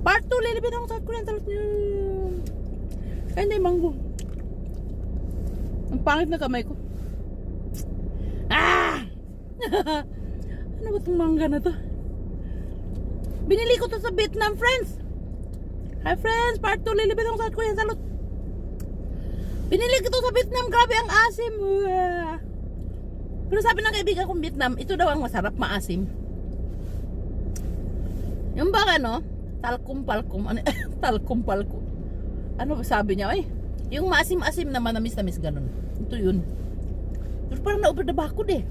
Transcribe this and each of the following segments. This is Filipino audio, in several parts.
Part 2, lilipid ako sa South Korea. Ay, hindi, mango. Ang pangit na kamay ko. Ah! Ano ba itong mangga na to? Binili ko to sa Vietnam, friends. Hi, friends. Part 2, lilipid ako sa South Korea. Salud. Binili ko to sa Vietnam. Grabe ang asim. Pero sabi ng kaibigan kong Vietnam, ito daw ang masarap, maasim. Yung baka, no? Talkum-palkum. Ano? Talkum-palkum. Ano sabi niya? Ay, yung maasim-asim na manamis-namis, ganun. Ito yun. Pero parang na-over the back ko, eh.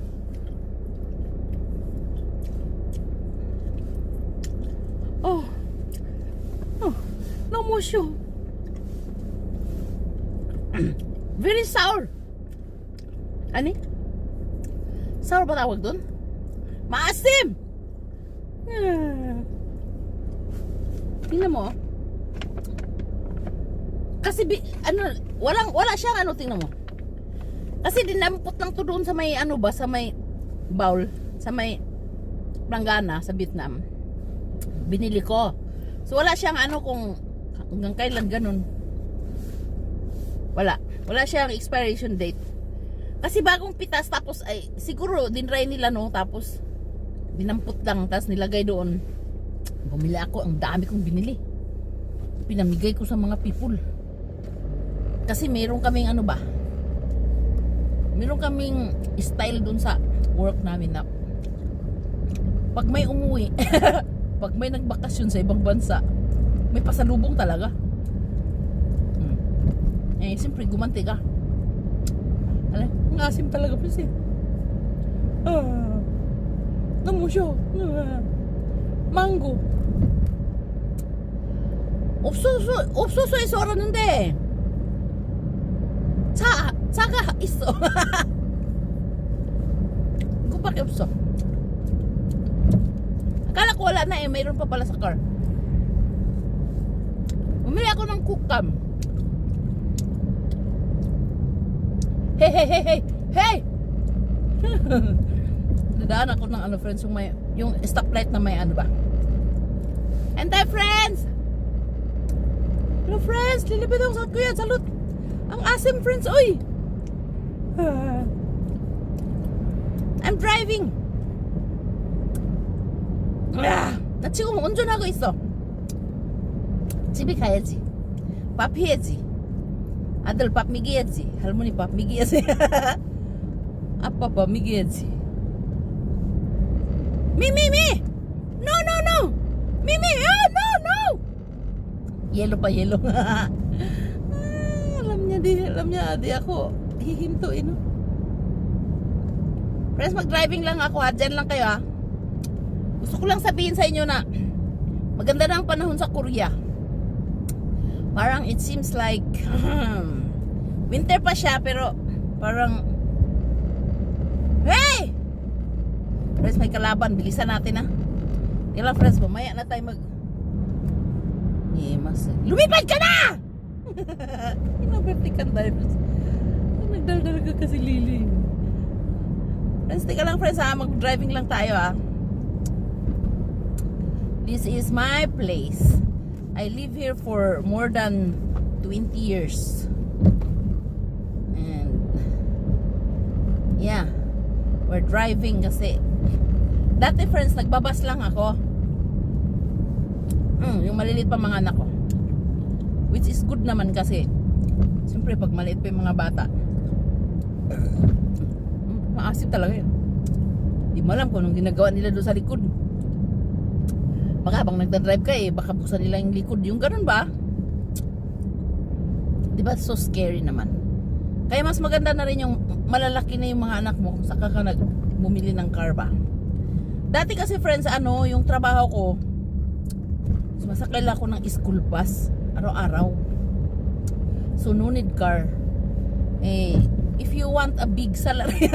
Oh. Oh. No more show. Very sour. Ani? Sour ba tawag dun? Maasim! Tingnan mo. Kasi wala siyang ano, tingnan mo. Kasi dinampot lang to doon sa may ano ba, sa may bowl, sa may planggana sa Vietnam. Binili ko. So wala siyang ano kung hanggang kailan ganun. Wala siyang expiration date. Kasi bagong pitas, tapos ay siguro dinry nila, no, tapos dinampot lang, tapos nilagay doon. Bumili ako, ang dami kong binili. Pinamigay ko sa mga people. Kasi meron kaming ano ba, meron kaming style doon sa work namin na pag may umuwi pag may nagbakasyon sa ibang bansa, may pasalubong talaga. Eh, siyempre gumanti ka. Ang asim talaga po siya. Namusyo. Mango. 옵소서 있었는데 차가 있어. 그거밖에 없어. Akala ko wala na eh, mayroon pa pala sa car. Bumili ako ng cookcam. Hey! Nadaan ako ng ano, friends, yung stoplight na may ano ba. And then, friends! Hello, friends! Lilipid ako sa kuya. Salud! Ang asim, friends! Uy! I'm driving! 나 지금 운전하고 있어. 집에 가야지. 밥 해야지. 아들 밥 먹여야지. 할머니 밥 먹여야지. 아빠 밥 먹여야지. 미미미! No! 미미! No! Yellow pa, yellow. Alam niya, di ako hihintuin. Friends, mag-driving lang ako ha. Diyan lang kayo ha. Gusto ko lang sabihin sa inyo na maganda na ang panahon sa Korea. Parang it seems like winter pa siya, pero parang hey! Friends, may kalaban. Bilisan natin ha. Kailan, friends, mamaya na tayo lumipad ka na! Inabertikan tayo, friends. Nagdaldal ka kasi, Lily. Friends, tika lang, friends ha. Mag-driving lang tayo ha. This is my place. I live here for more than 20 years. And yeah, we're driving kasi dati, friends, nagbabas lang ako. Yung maliliit pa mga anak ko. Which is good naman kasi siyempre pag maliit pa yung mga bata, maasim talaga yun. Di mo alam kung anong ginagawa nila doon sa likod. Baka habang nagdadrive ka baka buksan nila yung likod. Yung ganun ba? Diba so scary naman? Kaya mas maganda na rin yung malalaki na yung mga anak mo kung saka ka bumili ng car ba. Dati kasi, friends, yung trabaho ko, sumasakay lang ako ng school bus araw-araw. So no need car. If you want a big salary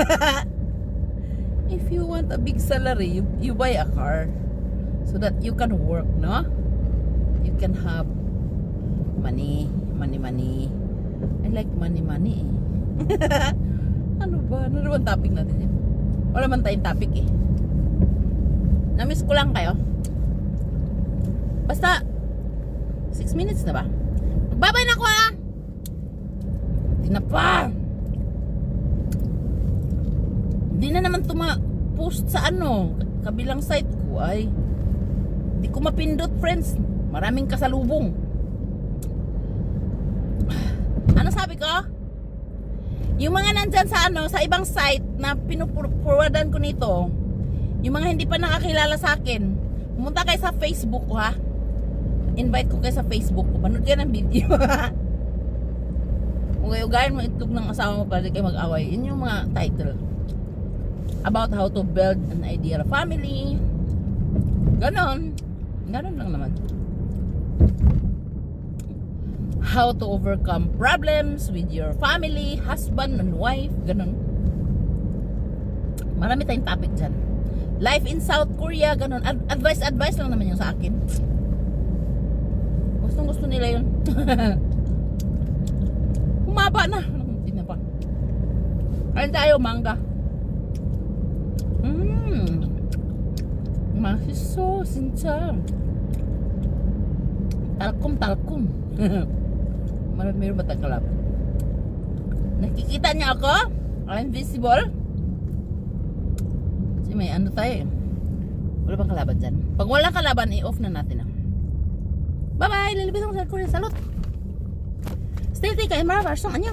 you buy a car so that you can work, no? You can have money. I like money. Ano ba? Ano naman topic natin yun? Wala man tayong topic Namiss ko lang kayo. Basta 6 minutes na ba? Magbabay na ako ah! Hindi na pa! Hindi na naman post sa kabilang site ko ay hindi ko mapindot friends. Maraming kasalubong. Ano sabi ko? Yung mga nandyan sa sa ibang site na pinuforwardan ko nito, yung mga hindi pa nakakilala sa akin, pumunta kayo sa Facebook ko ha. Invite ko kayo sa Facebook ko. Manood kayo ng video. Kung kayo ugayin mo itlog ng asawa mo para di kayo mag-away. Yun yung mga title. About how to build an ideal family. Ganon. Ganon lang naman. How to overcome problems with your family, husband and wife. Ganon. Marami tayong topic dyan. Life in South Korea. Ganon. Advice lang naman yung sa akin. Gustong gusto nila yun. Humaba na. Hindi na pa. Kain tayo, mangga. Masiso, sincha. Talkom. Meron ba tagkalap? Nakikita niya ako? I'm visible? Kasi may tayo eh. Wala bang kalaban dyan? Pag wala kalaban, i-off na natin. Bye-bye! Lilibit ako sa Korea. Salute! Stay kayo, mga versong. Annyeong!